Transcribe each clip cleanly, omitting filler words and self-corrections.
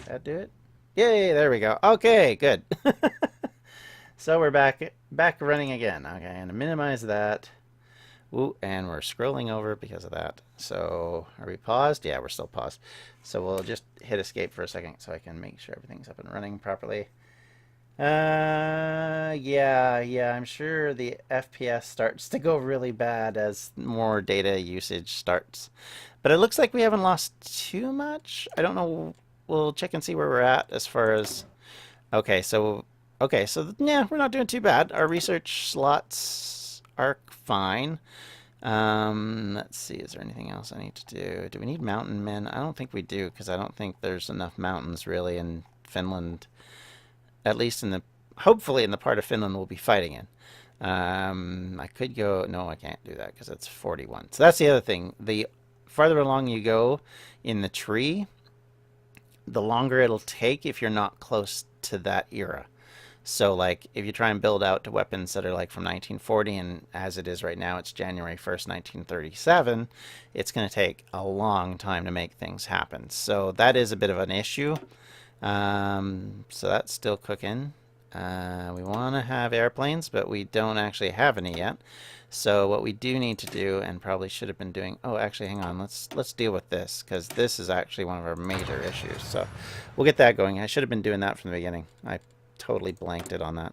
That do it? Yay, there we go. Okay, good. So we're back running again. Okay, and to minimize that. Ooh, and we're scrolling over because of that. So are we paused? Yeah, we're still paused. So we'll just hit escape for a second so I can make sure everything's up and running properly. Yeah, I'm sure the FPS starts to go really bad as more data usage starts. But it looks like we haven't lost too much. I don't know. We'll check and see where we're at as far as. Okay, so yeah, we're not doing too bad. Our research slots are fine. Let's see. Is there anything else I need to do? Do we need mountain men? I don't think we do because I don't think there's enough mountains really in Finland. At least in the hopefully in the part of Finland we'll be fighting in. I could go. No, I can't do that because it's 41. So that's the other thing. The farther along you go in the tree, the longer it'll take if you're not close to that era. So, like, if you try and build out to weapons that are like from 1940, and as it is right now, it's January 1st, 1937, it's going to take a long time to make things happen. So, that is a bit of an issue. So, that's still cooking. We want to have airplanes, but we don't actually have any yet. So what we do need to do, and probably should have been doing, oh, actually, hang on, let's deal with this, because this is actually one of our major issues. So we'll get that going. I should have been doing that from the beginning. I totally blanked it on that.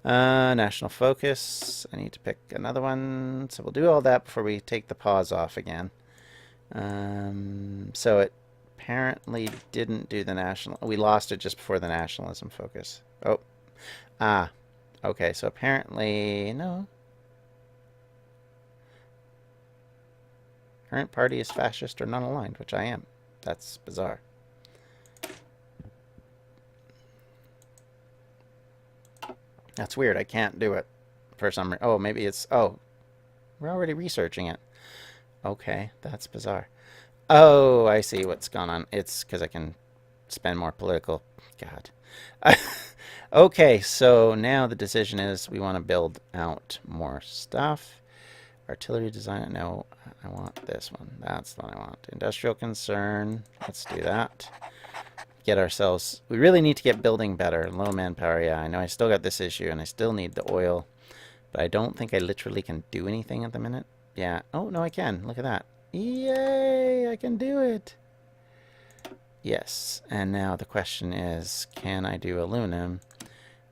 National focus. I need to pick another one. So we'll do all that before we take the pause off again. So it apparently didn't do the national. We lost it just before the nationalism focus. Oh, okay. So apparently, no. Current party is fascist or non-aligned, which I am. That's bizarre. That's weird. I can't do it for some reason. Oh, maybe it's... Oh, we're already researching it. Okay, that's bizarre. Oh, I see what's gone on. It's because I can spend more political... God. Okay, so now the decision is we want to build out more stuff. Artillery design, no, I want this one. That's the one I want. Industrial concern, let's do that. Get ourselves, we really need to get building better. Low manpower, yeah, I know I still got this issue and I still need the oil. But I don't think I literally can do anything at the minute. Yeah, oh no I can, look at that. Yay, I can do it. Yes, and now the question is, can I do aluminum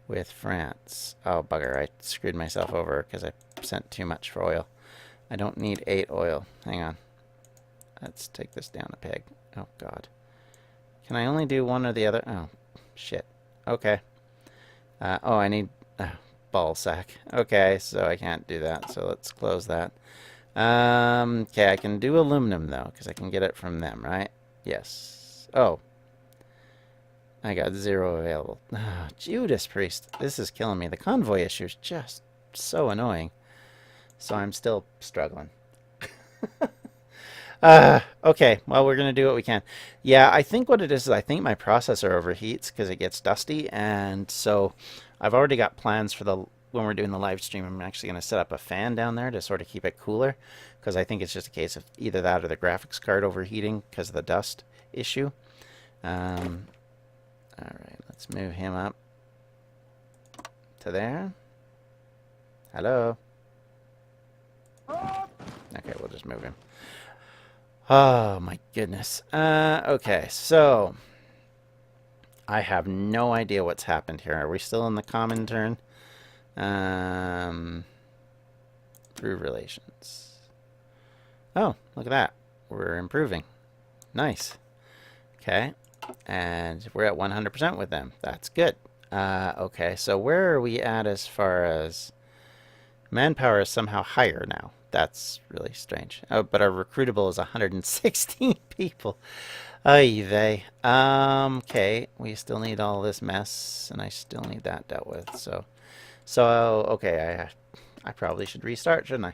with France? Oh bugger, I screwed myself over because I sent too much for oil. I don't need 8 oil. Hang on. Let's take this down a peg. Oh, God. Can I only do one or the other? Oh, shit. Okay. Oh, I need ball sack. Okay, so I can't do that. So let's close that. Okay, I can do aluminum, though, because I can get it from them, right? Yes. Oh. I got 0 available. Oh, Judas Priest. This is killing me. The convoy issue is just so annoying. So I'm still struggling. Okay, well, we're going to do what we can. Yeah, I think what it is I think my processor overheats because it gets dusty. And so I've already got plans for the when we're doing the live stream. I'm actually going to set up a fan down there to sort of keep it cooler because I think it's just a case of either that or the graphics card overheating because of the dust issue. All right, let's move him up to there. Hello. Okay, we'll just move him. Oh, my goodness. Okay, so I have no idea what's happened here. Are we still in the common turn? Through relations. Oh, look at that. We're improving. Nice. Okay, and we're at 100% with them. That's good. Okay, so where are we at as far as... Manpower is somehow higher now. That's really strange. Oh, but our recruitable is 116 people. Ay vey. Okay, we still need all this mess, and I still need that dealt with. So okay, I probably should restart, shouldn't I?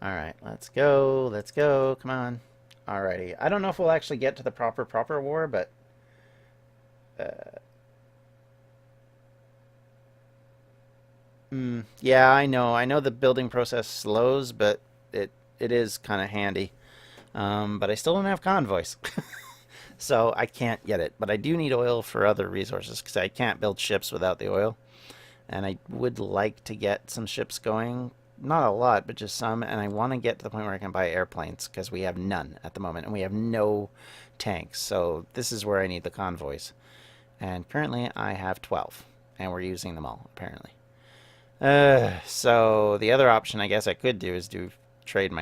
All right, let's go. Let's go. Come on. Alrighty. I don't know if we'll actually get to the proper war, but yeah, I know. I know the building process slows, but it is kind of handy. But I still don't have convoys. So I can't get it. But I do need oil for other resources because I can't build ships without the oil. And I would like to get some ships going. Not a lot, but just some. And I want to get to the point where I can buy airplanes because we have none at the moment. And we have no tanks. So this is where I need the convoys. And currently I have 12. And we're using them all, apparently. So the other option I guess I could do is change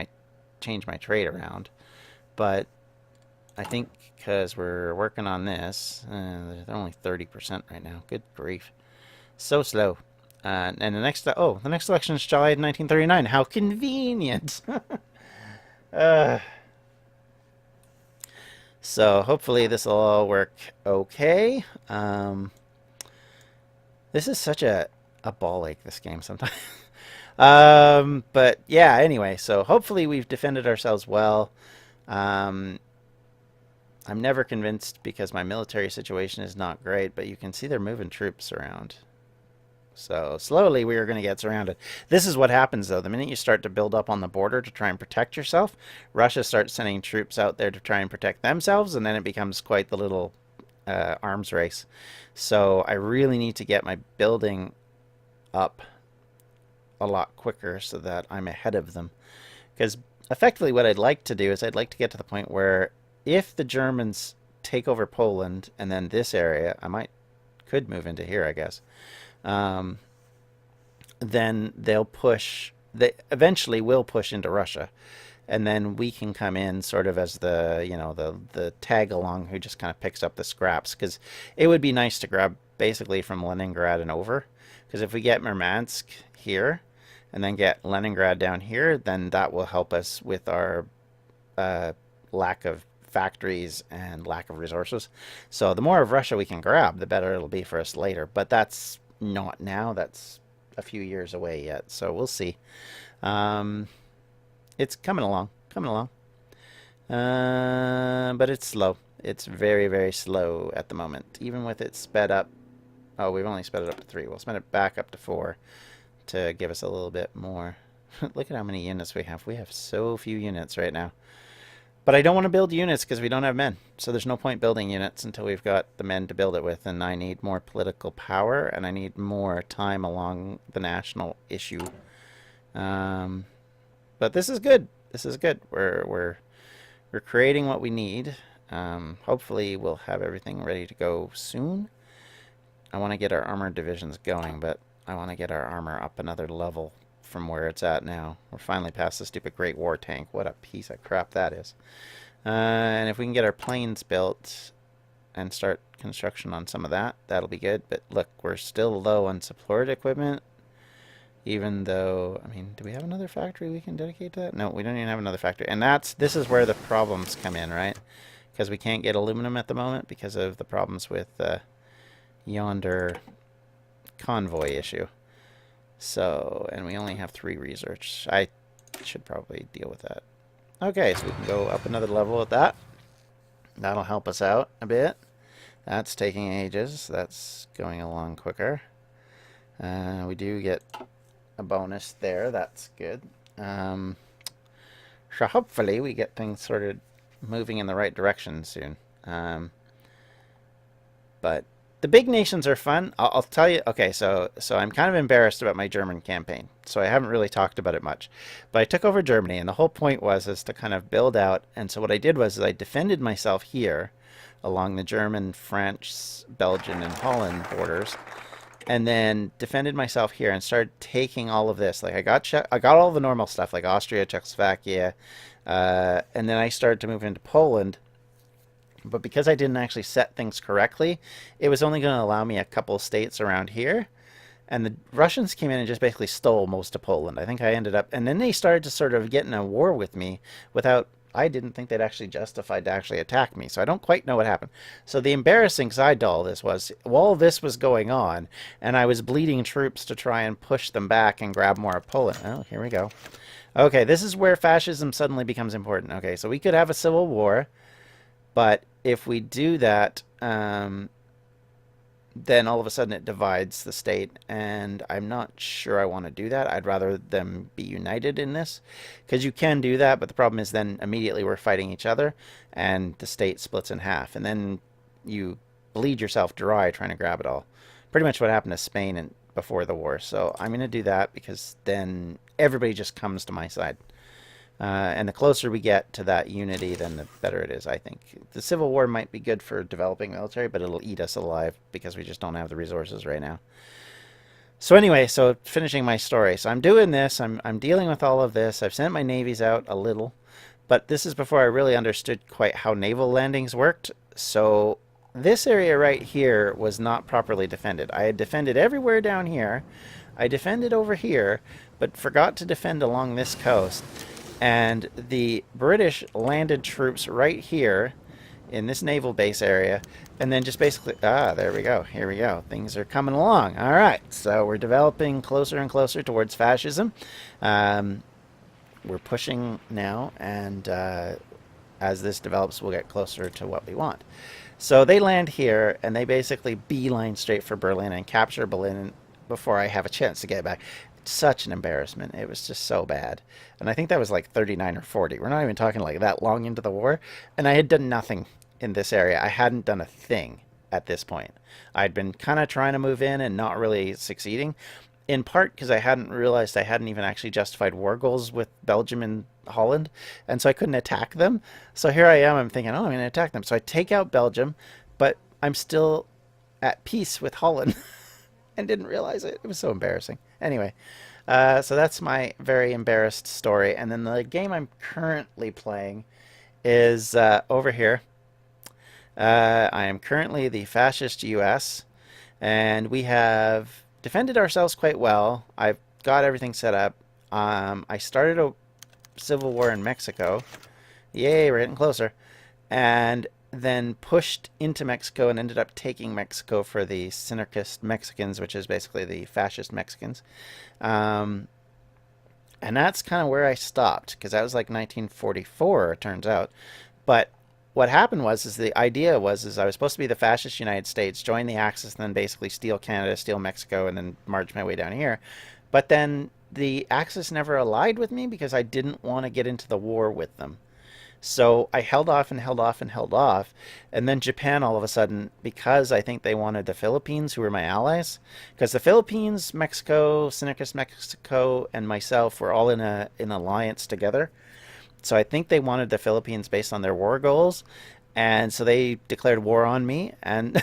my trade around. But I think because we're working on this, they're only 30% right now. Good grief. So slow. And the next election is July 1939. How convenient. So hopefully this will all work okay. This is such a ball ache, this game sometimes. But yeah, anyway, so hopefully we've defended ourselves well. I'm never convinced because my military situation is not great, but you can see they're moving troops around. So slowly we are going to get surrounded. This is what happens, though. The minute you start to build up on the border to try and protect yourself, Russia starts sending troops out there to try and protect themselves, and then it becomes quite the little arms race. So I really need to get my building up a lot quicker so that I'm ahead of them. Because effectively what I'd like to do is I'd like to get to the point where if the Germans take over Poland and then this area, could move into here, I guess. Then they eventually will push into Russia. And then we can come in sort of as the tag along who just kind of picks up the scraps. Because it would be nice to grab basically from Leningrad and over. Because if we get Murmansk here and then get Leningrad down here, then that will help us with our lack of factories and lack of resources. So the more of Russia we can grab, the better it'll be for us later. But that's not now. That's a few years away yet. So we'll see. It's coming along. But it's slow. It's very, very slow at the moment. Even with it sped up. Oh, we've only sped it up to 3. We'll sped it back up to 4 to give us a little bit more. Look at how many units we have. We have so few units right now. But I don't want to build units because we don't have men. So there's no point building units until we've got the men to build it with. And I need more political power and I need more time along the national issue. But this is good. This is good. We're creating what we need. Hopefully we'll have everything ready to go soon. I want to get our armored divisions going, but I want to get our armor up another level from where it's at now. We're finally past the stupid Great War tank. What a piece of crap that is. And if we can get our planes built and start construction on some of that, that'll be good. But look, we're still low on support equipment. Even though, I mean, do we have another factory we can dedicate to that? No, we don't even have another factory. And this is where the problems come in, right? Because we can't get aluminum at the moment because of the problems with yonder convoy issue. So, and we only have 3 research. I should probably deal with that. Okay, so we can go up another level with that. That'll help us out a bit. That's taking ages. That's going along quicker. We do get a bonus there. That's good. So hopefully we get things sort of moving in the right direction soon. But the big nations are fun. I'll tell you. Okay, so I'm kind of embarrassed about my German campaign. So I haven't really talked about it much. But I took over Germany, and the whole point was to kind of build out. And so what I did was I defended myself here along the German, French, Belgian, and Holland borders. And then defended myself here and started taking all of this. Like I got all the normal stuff like Austria, Czechoslovakia, and then I started to move into Poland. But because I didn't actually set things correctly, it was only going to allow me a couple states around here. And the Russians came in and just basically stole most of Poland. I think I ended up, and then they started to sort of get in a war with me without. I didn't think they'd actually justified to actually attack me, so I don't quite know what happened. So the embarrassing side to all this was, while this was going on, and I was bleeding troops to try and push them back and grab more of Poland. Oh, here we go. Okay, this is where fascism suddenly becomes important. Okay, so we could have a civil war, but if we do that, then all of a sudden it divides the state, and I'm not sure I want to do that. I'd rather them be united in this, because you can do that, but the problem is then immediately we're fighting each other, and the state splits in half, and then you bleed yourself dry trying to grab it all. Pretty much what happened to Spain before the war. So I'm going to do that because then everybody just comes to my side. And the closer we get to that unity, then the better it is, I think. The Civil War might be good for developing military, but it'll eat us alive because we just don't have the resources right now. So anyway, so finishing my story. So I'm doing this. I'm dealing with all of this. I've sent my navies out a little, but this is before I really understood quite how naval landings worked. So this area right here was not properly defended. I had defended everywhere down here. I defended over here, but forgot to defend along this coast. And the British landed troops right here in this naval base area, and then just basically, there we go, here we go, things are coming along. All right, so we're developing closer and closer towards fascism. We're pushing now, and as this develops, we'll get closer to what we want. So they land here, and they basically beeline straight for Berlin and capture Berlin before I have a chance to get back. Such an embarrassment. It was just so bad. And I think that was like 39 or 40. We're not even talking like that long into the war. And I had done nothing in this area. I hadn't done a thing at this point. I'd been kind of trying to move in and not really succeeding. In part because I hadn't realized I hadn't even actually justified war goals with Belgium and Holland. And so I couldn't attack them. So here I am. I'm thinking, oh, I'm going to attack them. So I take out Belgium, but I'm still at peace with Holland. And didn't realize it. It was so embarrassing. Anyway, so that's my very embarrassed story. And then the game I'm currently playing is over here. I am currently the fascist US, and we have defended ourselves quite well. I've got everything set up. I started a civil war in Mexico. Yay, we're getting closer. And then pushed into Mexico and ended up taking Mexico for the Synergist Mexicans, which is basically the fascist Mexicans. And that's kind of where I stopped, because that was like 1944, it turns out. But what happened was, is the idea was, is I was supposed to be the fascist United States, join the Axis, and then basically steal Canada, steal Mexico, and then march my way down here. But then the Axis never allied with me because I didn't want to get into the war with them. So I held off and held off and held off. And then Japan all of a sudden, because I think they wanted the Philippines, who were my allies, because the Philippines, Mexico, Synergist Mexico, and myself were all in an alliance together. So I think they wanted the Philippines based on their war goals. And so they declared war on me. And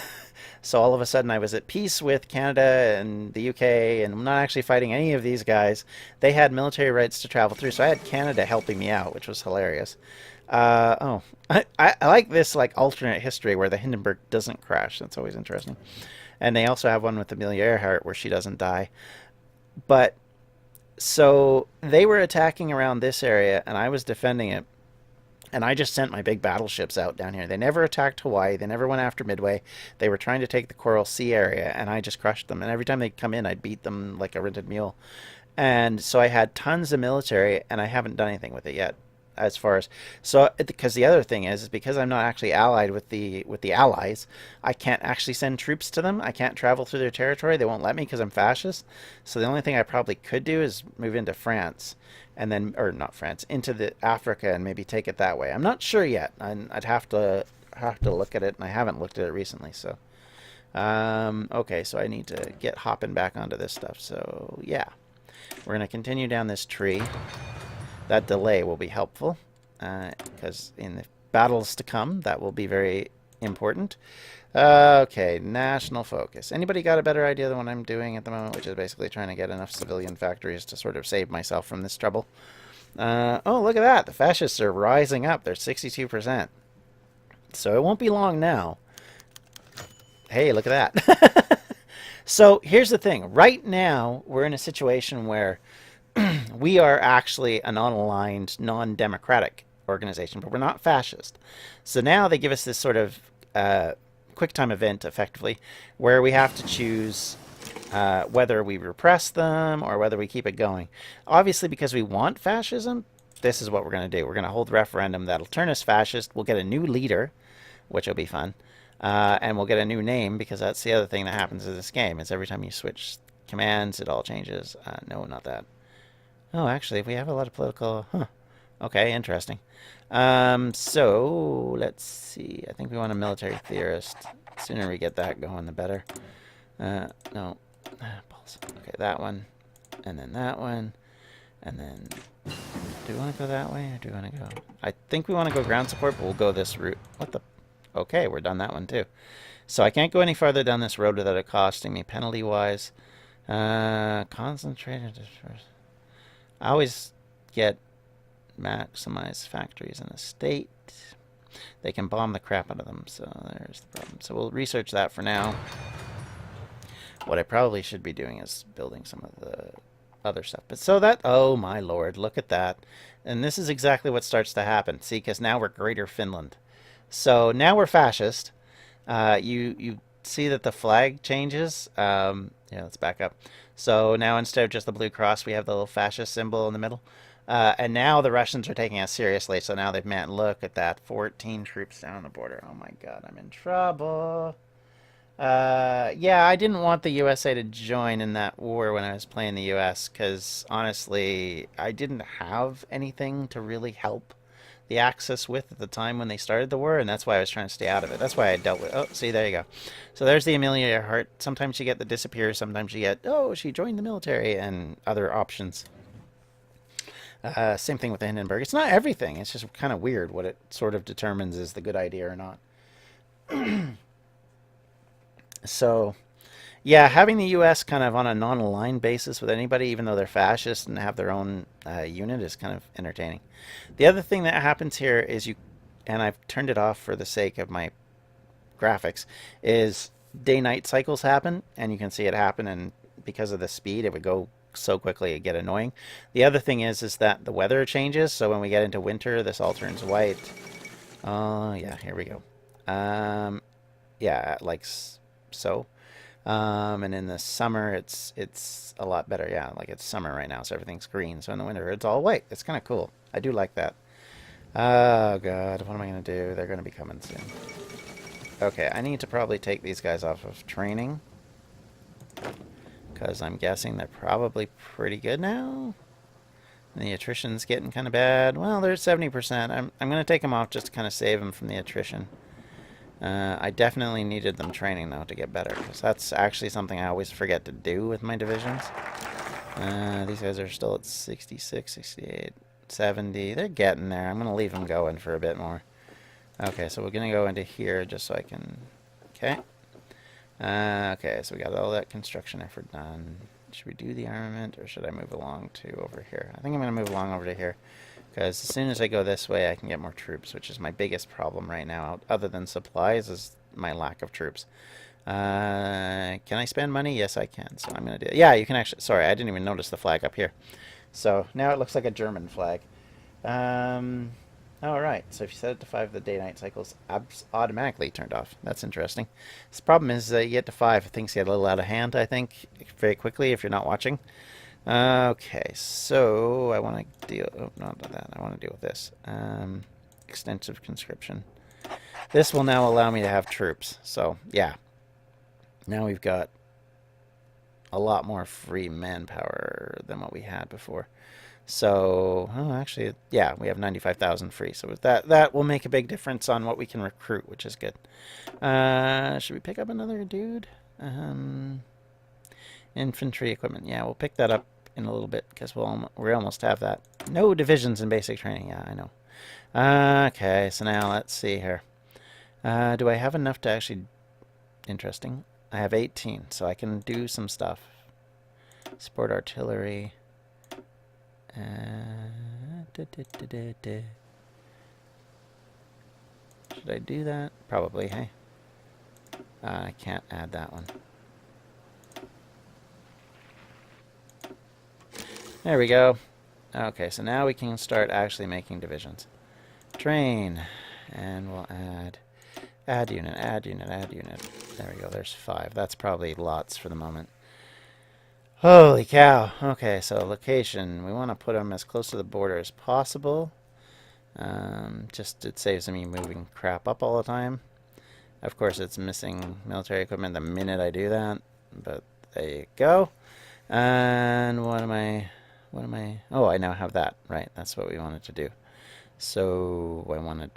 so all of a sudden I was at peace with Canada and the UK, and I'm not actually fighting any of these guys. They had military rights to travel through. So I had Canada helping me out, which was hilarious. I like this like alternate history where the Hindenburg doesn't crash. That's always interesting. And they also have one with Amelia Earhart where she doesn't die. But so they were attacking around this area, and I was defending it. And I just sent my big battleships out down here. They never attacked Hawaii. They never went after Midway. They were trying to take the Coral Sea area, and I just crushed them. And every time they'd come in, I'd beat them like a rented mule. And so I had tons of military, and I haven't done anything with it yet. As far as so, because the other thing is because I'm not actually allied with the Allies, I can't actually send troops to them. I can't travel through their territory. They won't let me because I'm fascist. So the only thing I probably could do is move into France, and then, or not France, into the Africa, and maybe take it that way. I'm not sure yet. I'd have to look at it, and I haven't looked at it recently. So, okay, so I need to get hopping back onto this stuff. So yeah, we're gonna continue down this tree. That delay will be helpful, because in the battles to come, that will be very important. Okay, national focus. Anybody got a better idea than what I'm doing at the moment, which is basically trying to get enough civilian factories to sort of save myself from this trouble? Oh, look at that. The fascists are rising up. They're 62%. So it won't be long now. Hey, look at that. So here's the thing. Right now, we're in a situation where we are actually a non-aligned, non-democratic organization, but we're not fascist. So now they give us this sort of quick time event, effectively, where we have to choose whether we repress them or whether we keep it going. Obviously, because we want fascism, this is what we're going to do. We're going to hold a referendum that'll turn us fascist. We'll get a new leader, which will be fun. And we'll get a new name, because that's the other thing that happens in this game, is every time you switch commands, it all changes. No, not that. Oh, actually, we have a lot of political... Huh. Okay, interesting. So, let's see. I think we want a military theorist. The sooner we get that going, the better. No. Balls. Okay, that one. And then that one. And then... Do we want to go that way, or do we want to go... I think we want to go ground support, but we'll go this route. What the... Okay, we're done that one, too. So I can't go any farther down this road without it costing me penalty-wise. Concentrated... I always get maximize factories in a state. They can bomb the crap out of them, so there's the problem. So we'll research that for now. What I probably should be doing is building some of the other stuff. But so that, oh my lord, look at that. And this is exactly what starts to happen. See, because now we're Greater Finland. So now we're fascist. You see that the flag changes. Yeah, let's back up. So now instead of just the blue cross, we have the little fascist symbol in the middle. And now the Russians are taking us seriously. So now they've met. Look at that. 14 troops down the border. Oh my god, I'm in trouble. Yeah, I didn't want the USA to join in that war when I was playing the US, because honestly, I didn't have anything to really help the Axis with at the time when they started the war, and that's why I was trying to stay out of it. That's why I dealt with... Oh, see, there you go. So there's the Amelia Earhart. Sometimes you get the disappear, sometimes you get, oh, she joined the military, and other options. Same thing with the Hindenburg. It's not everything. It's just kind of weird what it sort of determines is the good idea or not. So, yeah, having the U.S. kind of on a non-aligned basis with anybody, even though they're fascist and have their own unit, is kind of entertaining. The other thing that happens here is you, and I've turned it off for the sake of my graphics, is day-night cycles happen, and you can see it happen, and because of the speed, it would go so quickly it'd get annoying. The other thing is that the weather changes, so when we get into winter, this all turns white. Oh, yeah, here we go. Yeah, like so. And in the summer, it's a lot better. Yeah, like it's summer right now, so everything's green. So in the winter, it's all white. It's kind of cool. I do like that. Oh, God. What am I going to do? They're going to be coming soon. Okay, I need to probably take these guys off of training, because I'm guessing they're probably pretty good now. And the attrition's getting kind of bad. Well, they're at 70%. I'm going to take them off just to kind of save them from the attrition. I definitely needed them training, though, to get better, because that's actually something I always forget to do with my divisions. These guys are still at 66, 68, 70. They're getting there. I'm going to leave them going for a bit more. Okay, so we're going to go into here just so I can... Okay. Okay, so we got all that construction effort done. Should we do the armament, or should I move along to over here? I think I'm going to move along over to here, because as soon as I go this way, I can get more troops, which is my biggest problem right now, other than supplies, is my lack of troops. Can I spend money? Yes, I can. So I'm going to do it. Yeah, you can actually... Sorry, I didn't even notice the flag up here. So now it looks like a German flag. All right. So if you set it to 5, the day-night cycles automatically turned off. That's interesting. This problem is you get to 5, things get a little out of hand, I think, very quickly if you're not watching. Okay, so I want to deal... Oh, not that. I want to deal with this. Extensive conscription. This will now allow me to have troops. So, yeah. Now we've got a lot more free manpower than what we had before. So, oh, actually, yeah, we have 95,000 free. So that will make a big difference on what we can recruit, which is good. Should we pick up another dude? Infantry equipment. Yeah, we'll pick that up in a little bit, because we almost have that. No divisions in basic training. Yeah, I know. Okay, so now let's see here. Do I have enough to actually... Interesting. I have 18, so I can do some stuff. Support artillery. Should I do that? Probably, hey. I can't add that one. There we go. Okay, so now we can start actually making divisions. Train. And we'll add unit, add unit, add unit. There we go, there's 5. That's probably lots for the moment. Holy cow. Okay, so location. We want to put them as close to the border as possible. Just it saves me moving crap up all the time. Of course, it's missing military equipment the minute I do that, but there you go. And what am I, oh, I now have that, right? That's what we wanted to do. So I wanted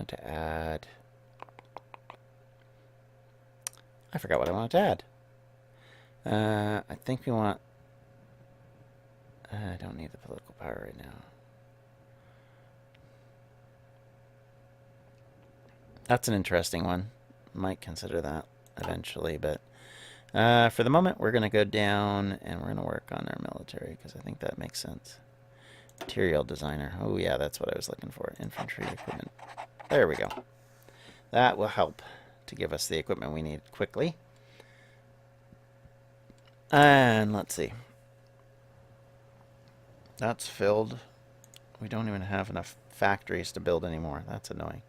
to add, I forgot what I wanted to add. I think we want, I don't need the political power right now. That's an interesting one. Might consider that eventually, but for the moment, we're going to go down and we're going to work on our military because I think that makes sense. Material designer. Oh, yeah, that's what I was looking for. Infantry equipment. There we go. That will help to give us the equipment we need quickly. And let's see. That's filled. We don't even have enough factories to build anymore. That's annoying.